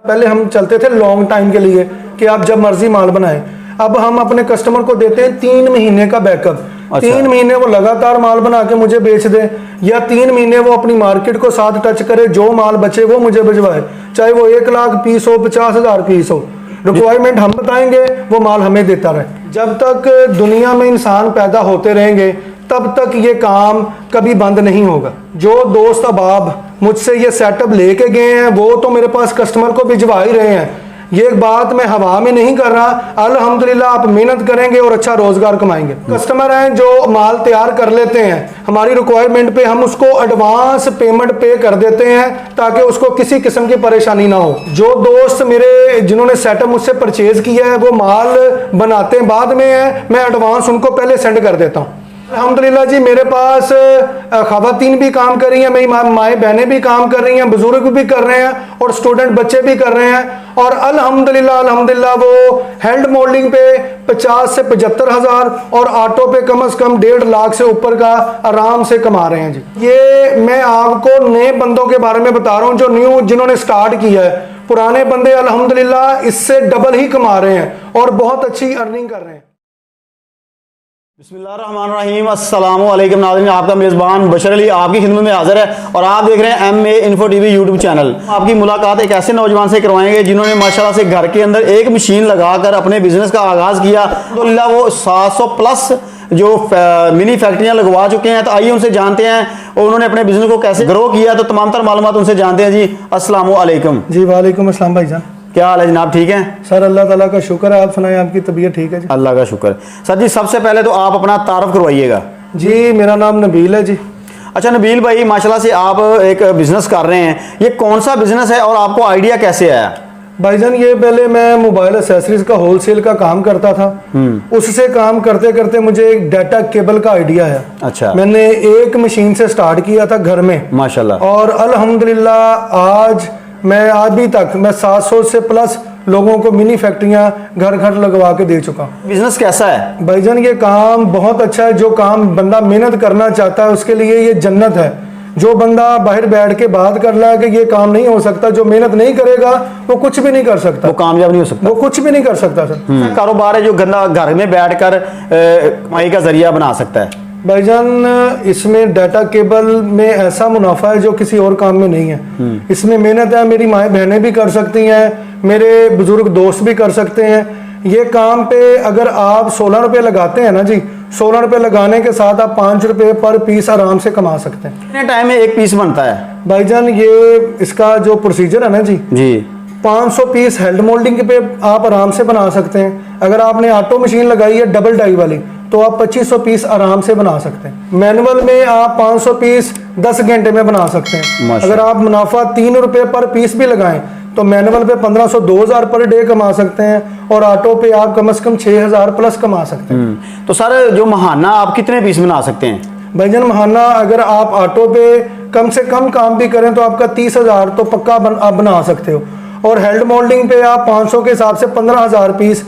पहले हम चलते थे लॉन्ग टाइम के लिए कि आप जब मर्जी माल बनाएं। अब हम अपने कस्टमर को देते हैं 3 महीने का बैकअप। अच्छा। 3 महीने वो लगातार माल बना के मुझे बेच दे, या 3 महीने वो अपनी मार्केट को साथ टच करे, जो माल बचे वो मुझे भिजवाए, चाहे वो 1 लाख पीस हो, 50,000 पीस हो। रिक्वायरमेंट हम बताएंगे, वो माल हमें देता रहे। जब तक दुनिया में इंसान पैदा होते रहेंगे तब तक ये काम कभी बंद नहीं होगा। जो दोस्त अहबाब मुझसे ये सेटअप लेके गए हैं वो तो मेरे पास कस्टमर को भिजवा ही रहे हैं। ये एक बात मैं हवा में नहीं कर रहा। अल्हम्दुलिल्लाह आप मेहनत करेंगे और अच्छा रोजगार कमाएंगे। कस्टमर हैं जो माल तैयार कर लेते हैं, हमारी रिक्वायरमेंट पे हम उसको एडवांस पेमेंट पे कर देते हैं ताकि उसको किसी किस्म की परेशानी ना हो। जो दोस्त मेरे जिन्होंने सेटअप मुझसे परचेज किया है वो माल बनाते बाद में है, मैं एडवांस उनको पहले सेंड कर देता हूँ। अल्हम्दुलिल्लाह जी मेरे पास खवातीन भी काम कर रही हैं, मेरी माएँ बहनें भी काम कर रही हैं, बुजुर्ग भी कर रहे हैं और स्टूडेंट बच्चे भी कर रहे हैं। और अल्हम्दुलिल्लाह वो हैंड मोल्डिंग पे 50 से 75 हज़ार और ऑटो पे कम से कम 1.5 लाख से ऊपर का आराम से कमा रहे हैं जी। ये मैं आपको नए बंदों के बारे में बता रहा हूँ जो न्यू जिन्होंने स्टार्ट किया है। पुराने बंदे अल्हम्दुलिल्लाह इससे डबल ही कमा रहे हैं और बहुत अच्छी अर्निंग कर रहे हैं। बिस्मिल्लाहिर्रहमानिर्रहीम, अस्सलामु अलैकुम नाज़रीन, आपका मेज़बान बशर अली आपकी खिदमत में हाजिर है और आप देख रहे हैं MA info TV YouTube channel. आपकी मुलाकात एक ऐसे नौजवान से करवाएंगे जिन्होंने माशाल्लाह से घर के अंदर एक मशीन लगाकर अपने बिजनेस का आगाज़ किया। अल्हम्दुलिल्लाह वो 700 प्लस जो मिनी फैक्ट्रियाँ लगवा चुके हैं। तो आइए उनसे जानते हैं और उन्होंने अपने बिजनेस को कैसे ग्रो किया। तो तमाम तर मालूमात उनसे जानते हैं जी। अस्सलामु अलैकुम। जी वालेकुम अस्सलाम भाईजान, क्या हाल है जनाब, ठीक हैं? सर अल्लाह ताला का शुक्र है, आप सुनाएं आपकी तबीयत ठीक है जी? अल्लाह का शुक्र। सर जी सबसे पहले तो आप अपना तारुफ करवाइएगा। जी मेरा नाम नबील है जी। अच्छा नबील भाई, माशाल्लाह से आप एक बिजनेस कर रहे हैं, ये कौन सा बिजनेस है और आपको आइडिया कैसे आया? भाईजान ये पहले मैं मोबाइल एक्सेसरीज का होलसेल का काम करता था। उससे काम करते करते मुझे एक डाटा केबल का आइडिया है। अच्छा। मैंने एक मशीन से स्टार्ट किया था घर में माशाल्लाह, और अल्हम्दुलिल्लाह आज मैं अभी तक मैं 700 से प्लस लोगों को मिनी फैक्ट्रियां घर घर लगवा के दे चुका हूँ। बिजनेस कैसा है? भाईजान ये काम बहुत अच्छा है। जो काम बंदा मेहनत करना चाहता है उसके लिए ये जन्नत है। जो बंदा बाहर बैठ के बात कर रहा है कि ये काम नहीं हो सकता, जो मेहनत नहीं करेगा वो कुछ भी नहीं कर सकता, वो कामयाब नहीं हो सकता, वो कुछ भी नहीं कर सकता सर। कारोबार है जो गंदा घर में बैठकर कमाई का जरिया बना सकता है। भाईजान इसमें डाटा केबल में ऐसा मुनाफा है जो किसी और काम में नहीं है। इसमें मेहनत है, मेरी माएँ बहनें भी कर सकती हैं, मेरे बुजुर्ग दोस्त भी कर सकते हैं। ये काम पे अगर आप 16 रुपये लगाते हैं ना जी, 16 रुपये लगाने के साथ आप 5 रुपये पर पीस आराम से कमा सकते हैं। कितने टाइम में एक पीस बनता है? भाईजान ये इसका जो प्रोसीजर है ना जी, 500 पीस हेल्ड मोल्डिंग पे आप आराम से बना सकते हैं। अगर आपने ऑटो मशीन लगाई है डबल डाई वाली तो आप 2500 पीस आराम से बना सकते हैं। मैनुअल में आप 500 पीस 10 घंटे में बना सकते हैं। अगर आप मुनाफा 3 रुपये पर पीस भी लगाएं तो मैनुअल पे 1500 2000 पर डे कमा सकते हैं और ऑटो पे आप कम से कम 6000 प्लस कमा सकते हैं। तो सर जो महाना आप कितने पीस बना सकते हैं? भाईजान महाना अगर आप ऑटो पे कम से कम काम भी करें तो आपका 30,000 तो पक्का आप बना सकते हो। और हेल्ड मोल्डिंग पे आप 500 के हिसाब से 15,000 पीस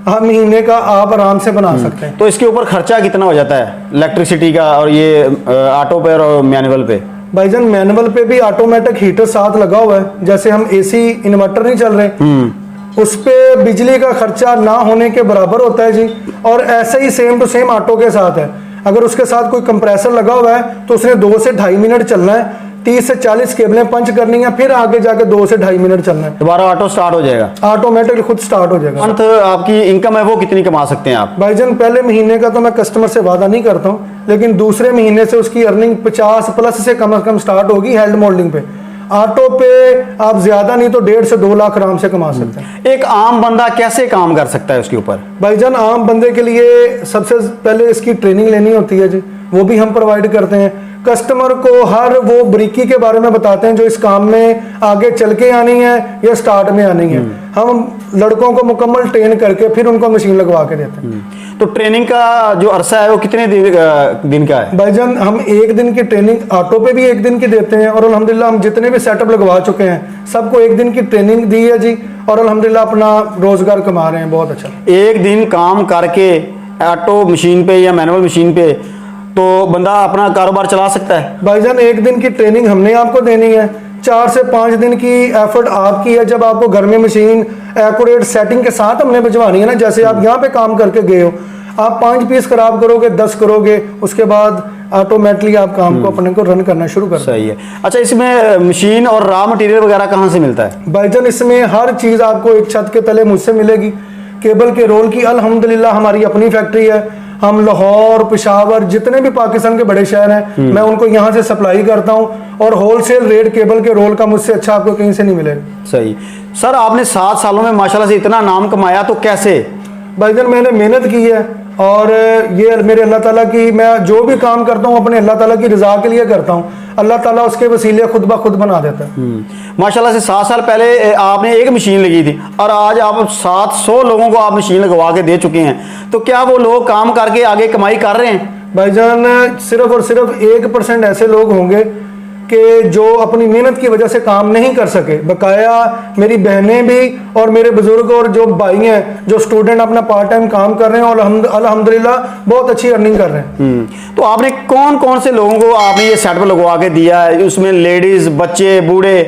हर महीने का आप आराम से बना सकते हैं। तो इसके ऊपर खर्चा कितना हो जाता है इलेक्ट्रिसिटी का और ये ऑटो पे और मैनुअल पे? भाईजान मैनुअल पे भी ऑटोमेटिक हीटर साथ लगा हुआ है। जैसे हम एसी इन्वर्टर नहीं चल रहे, उस पे बिजली का खर्चा ना होने के बराबर होता है जी। और ऐसे ही सेम टू सेम ऑटो के साथ है। अगर उसके साथ कोई कंप्रेसर लगा हुआ है तो उसने 2 से 2.5 मिनट चलना है, 30 से 40 केबलें पंच करनी है, फिर आगे जाके 2 से 2.5 मिनट चलना है, दोबारा ऑटो स्टार्ट हो जाएगा, ऑटोमेटिक खुद स्टार्ट हो जाएगा। मंथ आपकी इनकम है वो कितनी कमा सकते हैं आप? भाईजान पहले महीने का तो मैं कस्टमर से वादा नहीं करता हूँ, लेकिन दूसरे महीने से उसकी अर्निंग 50 प्लस से कम स्टार्ट होगी। हेल्ड मोल्डिंग पे, ऑटो पे आप ज्यादा नहीं तो 1.5 से 2 लाख आराम से कमा सकते हैं। एक आम बंदा कैसे काम कर सकता है उसके ऊपर? भाईजान आम बंदे के लिए सबसे पहले इसकी ट्रेनिंग लेनी होती है जी, वो भी हम प्रोवाइड करते हैं। कस्टमर को हर वो बारीकी के बारे में बताते हैं जो इस काम में आगे चल के आनी है या स्टार्ट में आनी है। हम लड़कों को मुकम्मल ट्रेन करके फिर उनको मशीन लगवा के देते हैं। तो ट्रेनिंग का जो अरसा है वो कितने दिन का है? भाईजान हम 1 दिन की ट्रेनिंग ऑटो पे भी 1 दिन की देते हैं और अल्हम्दुलिल्लाह हम जितने भी सेटअप लगवा चुके हैं सबको 1 दिन की ट्रेनिंग दी है जी और अल्हम्दुलिल्लाह अपना रोजगार कमा रहे हैं बहुत अच्छा। 1 दिन काम करके ऑटो मशीन पे या मैनुअल मशीन पे तो बंदा अपना कारोबार चला सकता है? भाईजान 1 दिन की ट्रेनिंग हमने आपको देनी है, 4 से 5 दिन की एफर्ट आपकी है। जब आपको घर में मशीन एक्यूरेट सेटिंग के साथ हमने भिजवानी है ना, जैसे आप यहाँ पे काम करके गए हो, आप 5 पीस खराब करोगे, 10 करोगे, उसके बाद ऑटोमेटिकली आप काम को अपने को रन करना शुरू कर दो। सही है। अच्छा, इसमें मशीन और रॉ मटेरियल वगैरह कहाँ से मिलता है? भाईजान इसमें हर चीज़ आपको एक छत के तले मुझसे मिलेगी। केबल के रोल की अल्हम्दुलिल्लाह हमारी अपनी फैक्ट्री है। हम लाहौर, पेशावर, जितने भी पाकिस्तान के बड़े शहर हैं, मैं उनको यहाँ से सप्लाई करता हूँ और होलसेल रेट केबल के रोल का मुझसे अच्छा आपको कहीं से नहीं मिलेगा। सही। सर, आपने 7 सालों में माशाल्लाह से इतना नाम कमाया, तो कैसे? भाईजान मैंने मेहनत की है और ये मेरे अल्लाह ताला की, मैं जो भी काम करता हूँ अपने अल्लाह ताला की रजा के लिए करता हूँ। अल्लाह ताला उसके वसीले खुद ब खुद बना देता है। माशाल्लाह से 7 साल पहले आपने एक मशीन लगी थी और आज आप 700 लोगों को आप मशीन लगवा के दे चुके हैं। तो क्या वो लोग काम करके आगे कमाई कर रहे हैं? भाईजान सिर्फ और सिर्फ 1% ऐसे लोग होंगे कि जो अपनी मेहनत की वजह से काम नहीं कर सके। बकाया मेरी बहनें भी और मेरे बुजुर्ग और जो भाई हैं, जो स्टूडेंट अपना पार्ट टाइम काम कर रहे हैं और अल्हम्दुलिल्लाह बहुत अच्छी अर्निंग कर रहे हैं। तो आपने कौन कौन से लोगों को आपने ये सेटअप लगवा के दिया है? उसमें लेडीज, बच्चे, बूढ़े?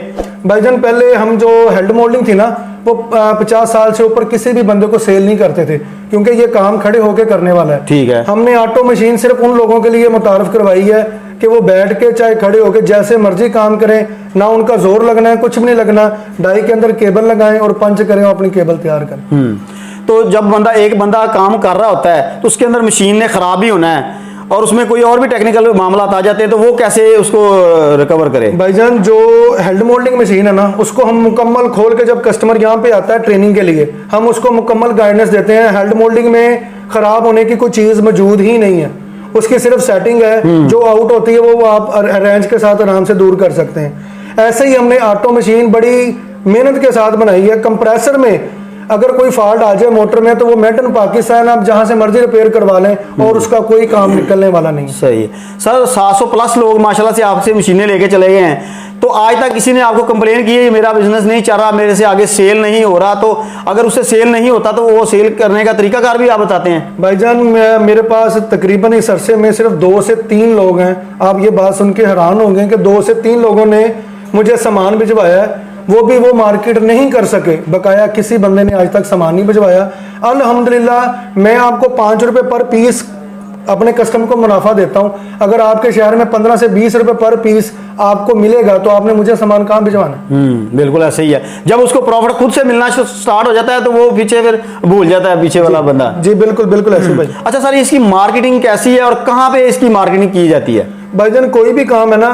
भाईजान पहले हम जो हेल्ड मोल्डिंग थी ना, वो 50 साल से ऊपर किसी भी बंदे को सेल नहीं करते थे, क्योंकि ये काम खड़े होके करने वाला है। ठीक है। हमने ऑटो मशीन सिर्फ उन लोगों के लिए मुतारफ करवाई है कि वो बैठ के चाहे खड़े होके जैसे मर्जी काम करें, ना उनका जोर लगना है, कुछ भी नहीं लगना। डाई के अंदर केबल लगाएं और पंच करें और अपनी केबल तैयार करें। तो जब एक बंदा काम कर रहा होता है तो उसके अंदर मशीन ने खराब भी होना है और उसमें कोई और भी टेक्निकल मामला आ जाते हैं, तो वो कैसे उसको रिकवर करे? भाईजान जो हेल्ड मोल्डिंग मशीन है ना, उसको हम मुकम्मल खोल के, जब कस्टमर यहाँ पे आता है ट्रेनिंग के लिए, हम उसको मुकम्मल गाइडेंस देते हैं। हेल्ड मोल्डिंग में खराब होने की कोई चीज़ मौजूद ही नहीं है, उसकी सिर्फ सेटिंग है। जो आउट होती है वो आप रेंज के साथ आराम से दूर कर सकते हैं। ऐसे ही हमने ऑटो मशीन बड़ी मेहनत के साथ बनाई है। कंप्रेसर में अगर कोई फॉल्ट आ जाए मोटर में, तो वो मेड इन पाकिस्तान, आप जहां से मर्जी रिपेयर करवा लें और उसका कोई काम निकलने वाला नहीं। सही है। सर, 700 प्लस लोग माशाल्लाह से आपसे मशीनें लेके चले गए हैं, तो आज तक किसी ने आपको कंप्लेन की है मेरा बिजनेस नहीं चल रहा, मेरे से आगे सेल नहीं हो रहा? तो अगर उससे सेल नहीं होता तो वो सेल करने का तरीकाकार भी आप बताते हैं? भाईजान मेरे पास तकरीबन इस अरसे में सिर्फ 2 से 3 लोग हैं। आप ये बात सुन के हैरान होंगे कि 2 से 3 लोगों ने मुझे सामान भिजवाया है, वो भी वो मार्केट नहीं कर सके। बकाया किसी बंदे ने आज तक सामान नहीं भिजवाया। अल्हम्दुलिल्लाह मैं आपको 5 रुपए पर पीस अपने कस्टमर को मुनाफा देता हूं। अगर आपके शहर में 15 से 20 रुपए पर पीस आपको मिलेगा तो आपने मुझे सामान कहाँ भिजवाना? बिल्कुल ऐसे ही है। जब उसको प्रॉफिट खुद से मिलना स्टार्ट हो जाता है तो वो पीछे फिर भूल जाता है पीछे वाला बंदा। जी बिल्कुल बिल्कुल ऐसे भाई। अच्छा सर, इसकी मार्केटिंग कैसी है और कहाँ पे इसकी मार्केटिंग की जाती है? भाईजान कोई भी काम है ना,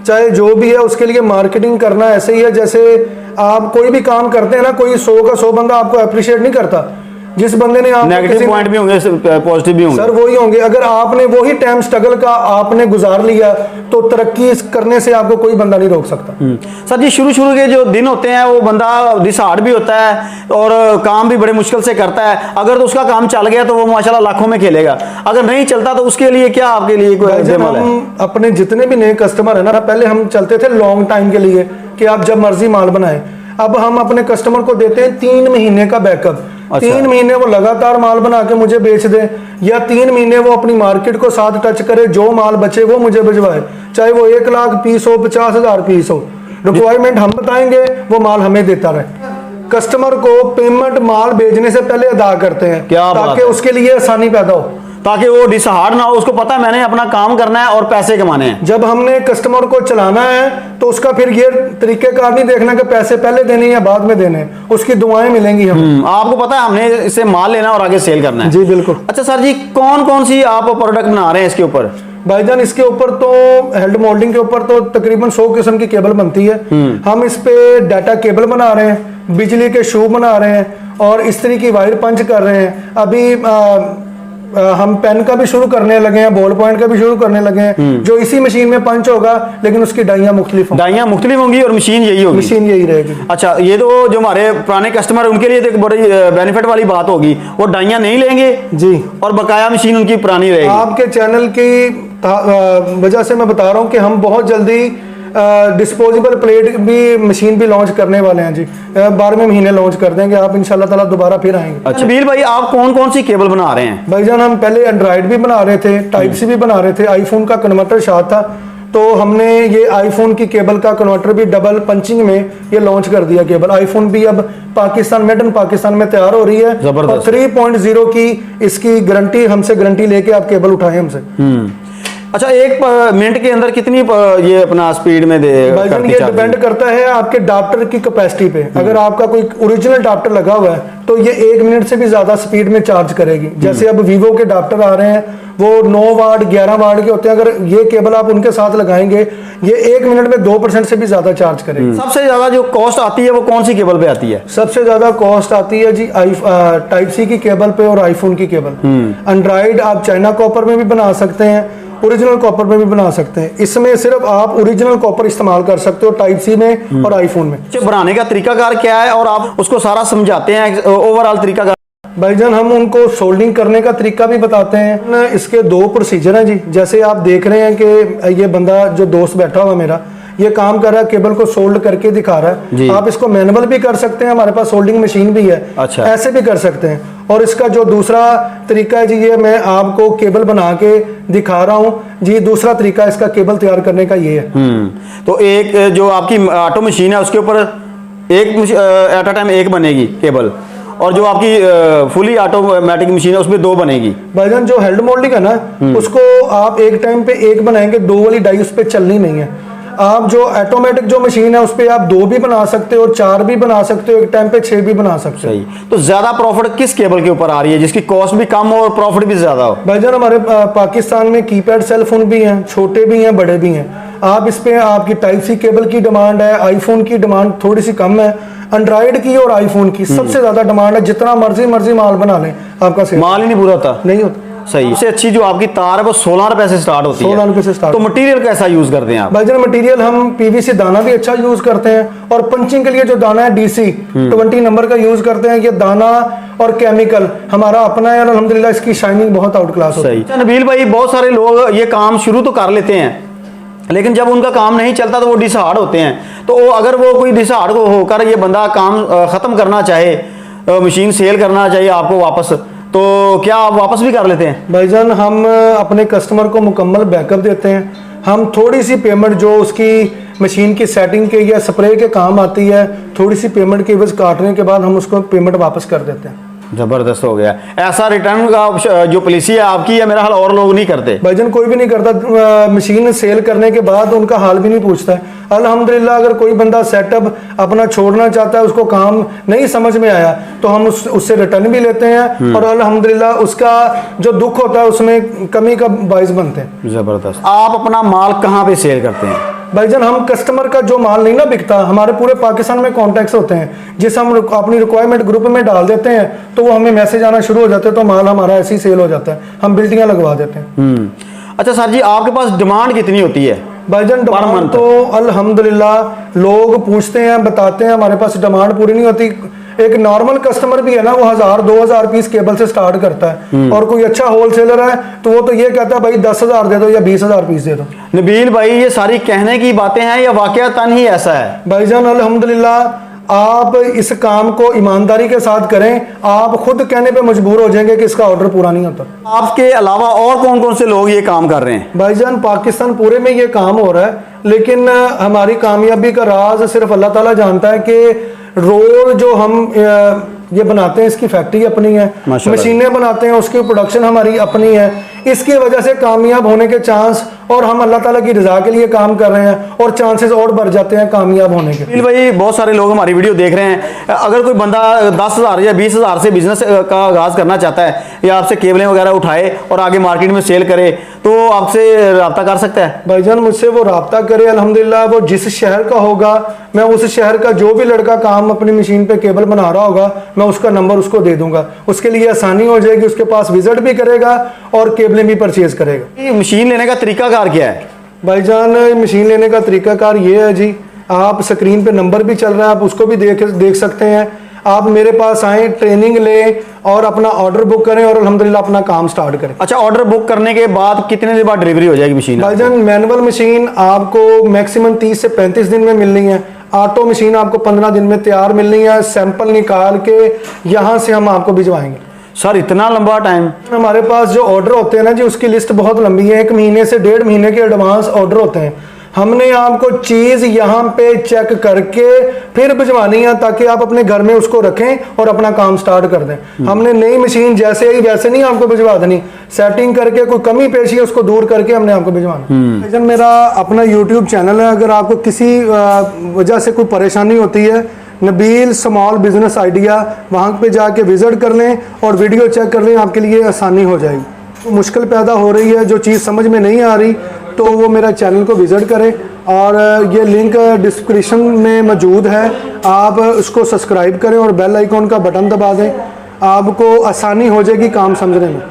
चाहे जो भी है, उसके लिए मार्केटिंग करना ऐसे ही है जैसे आप कोई भी काम करते हैं ना, कोई 100 का 100 बंदा आपको अप्रिशिएट नहीं करता। जिस बंदे ने आप नेगेटिव पॉइंट भी होंगे, पॉजिटिव भी होंगे सर, वही होंगे। अगर आपने वही टाइम स्ट्रगल का आपने गुजार लिया तो तरक्की करने से आपको कोई बंदा नहीं रोक सकता। सर जी, शुरू के जो दिन होते हैं वो बंदा डिसहार्ड भी होता है और काम भी बड़े मुश्किल से करता है। अगर तो उसका काम चल गया तो वो माशाल्लाह लाखों में खेलेगा, अगर नहीं चलता तो उसके लिए क्या आपके लिए कोई एग्जाम्पल है? हम अपने जितने भी नए कस्टमर है ना, पहले हम चलते थे लॉन्ग टाइम के लिए कि आप जब मर्जी माल बनाए। अब हम अपने कस्टमर को देते हैं 3 महीने का बैकअप। अच्छा। 3 महीने वो लगातार माल बना के मुझे बेच दे, या 3 महीने वो अपनी मार्केट को साथ टच करे, जो माल बचे वो मुझे भिजवाए, चाहे वो 1 लाख पीस हो, 50,000 पीस हो। रिक्वायरमेंट हम बताएंगे, वो माल हमें देता रहे। कस्टमर को पेमेंट माल भेजने से पहले अदा करते हैं, ताकि उसके लिए आसानी पैदा हो, ताकि वो डिसहार्ड ना हो, उसको पता है मैंने अपना काम करना है और पैसे कमाने हैं। जब हमने कस्टमर को चलाना है तो उसका फिर ये तरीकेकार नहीं देखना कि पैसे पहले देने या बाद में देने, उसकी दुआएं मिलेंगी हमें। आपको पता है हमने इससे माल लेना और आगे सेल करना है। जी बिल्कुल। अच्छा सर जी, कौन कौन सी आप प्रोडक्ट बना रहे हैं इसके ऊपर? भाईजान इसके ऊपर तो हेल्ड मोल्डिंग के ऊपर तो तकरीबन 100 किस्म की केबल बनती है। हम इस पे डाटा केबल बना रहे हैं, बिजली के शू बना रहे हैं और इस्त्री की वायर पंच कर रहे हैं। अभी हम पेन का भी शुरू करने लगे हैं, बॉल पॉइंट का भी शुरू करने लगे हैं, जो इसी मशीन में पंच होगा, लेकिन उसकी डाइयां मुख्तलिफ होंगी और मशीन यही होगी। मशीन यही रहेगी। अच्छा, ये तो जो हमारे पुराने कस्टमर उनके लिए तो एक बड़ी बेनिफिट वाली बात होगी, वो डाइयां नहीं लेंगे जी, और बकाया मशीन उनकी पुरानी रहेगी। आपके चैनल की वजह से मैं बता रहा हूँ कि हम बहुत जल्दी डिस्पोजेबल प्लेट भी मशीन भी लॉन्च करने वाले हैं जी। 12वें महीने लॉन्च कर देंगे, आप इंशाल्लाह ताला दोबारा फिर आएंगे। अच्छा नबील भाई, आप कौन कौन सी केबल बना रहे हैं? भाईजान हम पहले एंड्रॉइड भी बना रहे थे, टाइप सी भी बना रहे थे, आईफोन का कन्वर्टर शार्ट था, तो हमने ये आईफोन की केबल का कन्वर्टर भी डबल पंचिंग में ये लॉन्च कर दिया केबल। आईफोन भी अब पाकिस्तान, मेड इन पाकिस्तान में तैयार हो रही है। और जबरदस्त। 3.0 की इसकी गारंटी, हमसे गारंटी लेके आप केबल उठाएं हमसे। अच्छा, 1 मिनट के अंदर कितनी ये अपना स्पीड में दे भाईजान करती ये चार्जिंग? डिपेंड करता है आपके डाप्टर की कैपेसिटी पे। अगर आपका कोई ओरिजिनल डाप्टर लगा हुआ है तो ये 1 मिनट से भी ज्यादा स्पीड में चार्ज करेगी। जैसे अब वीवो के डाप्टर आ रहे हैं, वो 9 वाट 11 वाट के होते हैं। अगर ये केबल आप उनके साथ लगाएंगे, ये 1 मिनट में 2% से भी ज्यादा चार्ज करेगी। सबसे ज्यादा जो कॉस्ट आती है वो कौन सी केबल पे आती है? सबसे ज्यादा कॉस्ट आती है जी टाइप सी की केबल पे और आईफोन की केबल। एंड्रॉइड आप चाइना कॉपर में भी बना सकते हैं, ओरिजिनल कॉपर में भी बना सकते हैं। इसमें सिर्फ आप ओरिजिनल कॉपर इस्तेमाल कर सकते हो टाइप सी में और आईफोन में। अच्छा, बनाने का तरीकाकार क्या है और आप उसको सारा समझाते हैं ओवरऑल तरीकाकार? भाईजान हम उनको सोल्डिंग करने का तरीका भी बताते हैं। इसके 2 प्रोसीजर हैं जी। जैसे आप देख रहे हैं कि ये बंदा जो दोस्त बैठा हुआ मेरा, ये काम कर रहा है, केबल को सोल्ड करके दिखा रहा जी। है। आप इसको मैनुअल भी कर सकते हैं, हमारे पास सोल्डिंग मशीन भी है। अच्छा। ऐसे भी कर सकते हैं। और इसका जो दूसरा तरीका है जी, ये मैं आपको केबल बना के दिखा रहा हूँ जी। दूसरा तरीका इसका केबल तैयार करने का ये है। तो एक जो आपकी ऑटो मशीन है उसके ऊपर एक एट अ टाइम 1 बनेगी केबल, और जो आपकी फुली ऑटोमेटिक मशीन है उसमें 2 बनेगी। भाईजान जो हेल्ड मोल्डिंग है ना, उसको आप एक टाइम पे 1 बनाएंगे, 2 वाली डाई उस पर चलनी नहीं है। आप जो ऑटोमेटिक जो मशीन है उस पर आप 2 भी बना सकते हो, 4 भी बना सकते हो, एक टाइम पे 6 भी बना सकते हो। सही। तो ज्यादा प्रॉफिट किस केबल के ऊपर आ रही है जिसकी कॉस्ट भी कम हो और प्रॉफिट भी ज्यादा हो? भाईजान हमारे पाकिस्तान में कीपैड सेल फोन भी हैं, छोटे भी हैं, बड़े भी हैं। आप इस पे आपकी टाइप सी केबल की डिमांड है, आईफोन की डिमांड थोड़ी सी कम है, एंड्रॉइड की और आईफोन की सबसे ज्यादा डिमांड है। जितना मर्जी माल बना लें, आपका सेल माल ही नहीं पूरा होता। नहीं होता। सही। सबसे अच्छी जो आपकी तार है वो 16 रुपए से स्टार्ट होती है। 16 रुपए से स्टार्ट। तो मटेरियल कैसा यूज करते हैं आप? भाईजान मटेरियल हम पीवीसी दाना भी अच्छा यूज करते हैं, और पंचिंग के लिए जो दाना है डीसी 20 नंबर का यूज करते हैं। ये दाना और केमिकल हमारा अपना है, और अल्हम्दुलिल्लाह इसकी शाइनिंग बहुत आउट क्लास होती है। सही। नबील भाई, बहुत सारे लोग ये काम शुरू तो कर लेते हैं, लेकिन जब उनका काम नहीं चलता तो वो डिसहार्ड होते हैं। तो अगर वो कोई डिसहार्ड होकर ये बंदा काम खत्म करना चाहे, मशीन सेल करना चाहिए आपको वापस, तो क्या आप वापस भी कर लेते हैं? भाईजान हम अपने कस्टमर को मुकम्मल बैकअप देते हैं। हम थोड़ी सी पेमेंट जो उसकी मशीन की सेटिंग के या स्प्रे के काम आती है, थोड़ी सी पेमेंट की बस काटने के बाद हम उसको पेमेंट वापस कर देते हैं। जबरदस्त हो गया। ऐसा रिटर्न का जो पॉलिसी है आपकी है, मेरा हाल और लोग नहीं करते। भाईजान कोई भी नहीं करता। मशीन सेल करने के बाद उनका हाल भी नहीं पूछता है। अल्हम्दुलिल्लाह अगर कोई बंदा सेटअप अपना छोड़ना चाहता है, उसको काम नहीं समझ में आया, तो हम उससे रिटर्न भी लेते हैं, और अल्हम्दुलिल्लाह उसका जो दुख होता है उसमें कमी का बाइस बनते हैं। जबरदस्त। आप अपना माल कहाँ पे सेल करते हैं? भाईजान हम कस्टमर का जो माल नहीं ना बिकता, हमारे पूरे पाकिस्तान में कॉन्टैक्ट्स होते हैं, जिस हम अपनी रिक्वायरमेंट ग्रुप में डाल देते हैं, तो वो हमें मैसेज आना शुरू हो जाते हैं, तो माल हमारा ऐसे ही सेल हो जाता है। हम बिल्डिंगें लगवा देते हैं। अच्छा सर जी, आपके पास डिमांड कितनी होती है? भाईजान डिमांड तो अल्हम्दुलिल्लाह लोग पूछते हैं, बताते हैं, हमारे पास डिमांड पूरी नहीं होती। एक नॉर्मल कस्टमर भी है ना, वो 1000-2000 पीस केबल से स्टार्ट करता है, और कोई अच्छा होलसेलर है तो वो तो ये कहता है भाई 10,000 दे दो या 20,000 पीस दे दो। नबील भाई, ये सारी कहने की बातें हैं या वाकयातन ही ऐसा है? भाईजान अल्हम्दुलिल्लाह आप इस काम को ईमानदारी के साथ करें, आप खुद कहने पे मजबूर हो जाएंगे कि इसका ऑर्डर पूरा नहीं होता। आपके अलावा और कौन कौन से लोग ये काम कर रहे हैं? भाईजान पाकिस्तान पूरे में ये काम हो रहा है, लेकिन हमारी कामयाबी का राज सिर्फ अल्लाह ताला जानता है। कि रोल जो हम ये बनाते हैं, इसकी फैक्ट्री अपनी है, मशीनें बनाते हैं, उसकी प्रोडक्शन हमारी अपनी है। इसकी वजह से कामयाब होने के चांस, और हम अल्लाह ताला की रजा के लिए काम कर रहे हैं, और चांसेस और बढ़ जाते हैं कामयाब होने के। भाई, बहुत सारे लोग हमारी वीडियो देख रहे हैं। अगर कोई बंदा 10,000 या 20,000 से बिजनेस का आगाज करना चाहता है, या आपसे केबलें वगैरह उठाए और आगे मार्केट में सेल करे, तो आपसे रब्ता कर सकता है? भाईजान मुझसे वो रब्ता करे, अल्हम्दुलिल्लाह वो जिस शहर का होगा, मैं उस शहर का जो भी लड़का काम अपनी मशीन पे केबल बना रहा होगा, मैं उसका नंबर उसको दे दूंगा। उसके लिए आसानी हो जाएगी, उसके पास विजिट भी करेगा और केबलें भी परचेज करेगा। ये मशीन लेने का तरीकाकार क्या है? भाईजान मशीन लेने का तरीकाकार ये है जी, आप स्क्रीन पे नंबर भी चल रहा है, आप उसको भी देख सकते हैं। आप मेरे पास आएँ, ट्रेनिंग लें और अपना ऑर्डर बुक करें, और अल्हम्दुलिल्लाह अपना काम स्टार्ट करें। अच्छा, ऑर्डर बुक करने के बाद कितने दिन बाद डिलीवरी हो जाएगी मशीन? भाईजान मैनुअल मशीन आपको मैक्सिमम 30 से 35 दिन में मिलनी है। ऑटो मशीन आपको 15 दिन में तैयार मिलनी है। सैंपल निकाल के यहाँ से हम आपको भिजवाएंगे। सर इतना लंबा टाइम? हमारे पास जो ऑर्डर होते हैं ना जी, उसकी लिस्ट बहुत लंबी है। 1 महीने से 1.5 महीने के एडवांस ऑर्डर होते हैं। हमने आपको चीज़ यहाँ पे चेक करके फिर भिजवानी है, ताकि आप अपने घर में उसको रखें और अपना काम स्टार्ट कर दें। हमने नई मशीन जैसे आई वैसे नहीं आपको भिजवा देनी, सेटिंग करके कोई कमी पेशी है उसको दूर करके हमने आपको भिजवाना। जब मेरा अपना यूट्यूब चैनल है, अगर आपको किसी वजह से कोई परेशानी होती है, नबील स्मॉल बिजनेस आइडिया, वहाँ पे जाके विजिट कर लें और वीडियो चेक कर लें, आपके लिए आसानी हो जाएगी। तो मुश्किल पैदा हो रही है, जो चीज़ समझ में नहीं आ रही, तो वो मेरा चैनल को विज़िट करें और ये लिंक डिस्क्रिप्शन में मौजूद है, आप उसको सब्सक्राइब करें और बेल आइकॉन का बटन दबा दें। आपको आसानी हो जाएगी काम समझने में।